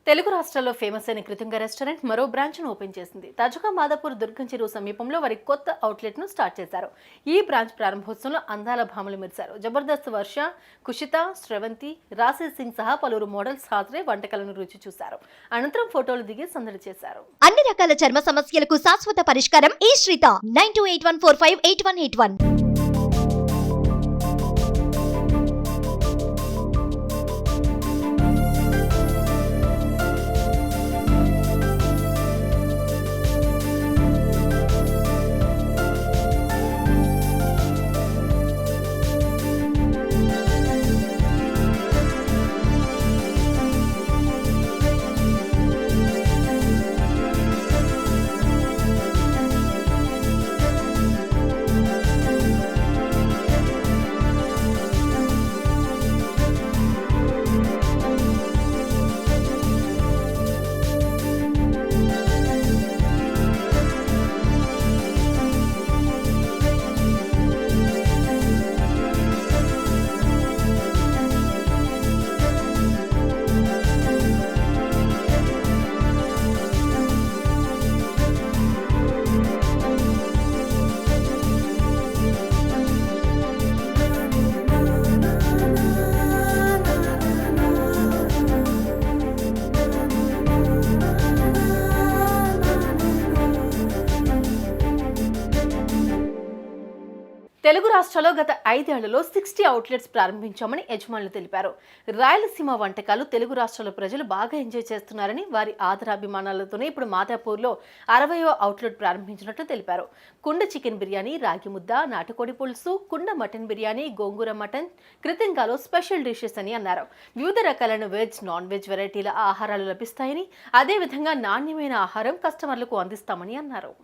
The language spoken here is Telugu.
తెలుగు రాష్ట్రాల్లో ఫేమస్ అయిన కృతంగ రెస్టారెంట్ మరో బ్రాంచ్ను ఓపెన్ చేసింది. తాజాగా మాదాపూర్ దుర్గం చెరువు సమీపంలో వారి కొత్త అవుట్లెట్ను స్టార్ట్ చేశారు. ఈ బ్రాంచ్ ప్రారంభోత్సవంలో అందాల భామలు మెరిశారు. జబర్దస్త్ వర్ష, కుషిత, శ్రవంతి, రాశి సింగ్ సహా పలువురు మోడల్స్ హాజరై వంటకాలను రుచి చూశారు. అనంతరం ఫోటోలు దిగి సందడి చేశారు. అన్ని రకాల చర్మ సమస్యలకు శాశ్వత పరిష్కారం ఈ శ్రీత 9281458181. తెలుగు రాష్ట్రాల్లో గత 5 ఏళ్లలో 60 అవుట్లెట్స్ ప్రారంభించామని యజమానులు తెలిపారు. రాయలసీమ వంటకాలు తెలుగు రాష్ట్రాల ప్రజలు బాగా ఎంజాయ్ చేస్తున్నారని, వారి ఆదరాభిమానాలతోనే ఇప్పుడు మాదాపూర్లో 60వ అవుట్లెట్ ప్రారంభించినట్లు తెలిపారు. కుండ చికెన్ బిర్యానీ, రాగి ముద్ద, నాటుకోడి పులుసు, కుండ మటన్ బిర్యానీ, గోంగూర మటన్, కృతంగాలో స్పెషల్ డిషెస్ అని అన్నారు. వివిధ రకాలైన వెజ్, నాన్ వెజ్ వెరైటీల ఆహారాలు లభిస్తాయని, అదేవిధంగా నాణ్యమైన ఆహారం కస్టమర్లకు అందిస్తామని అన్నారు.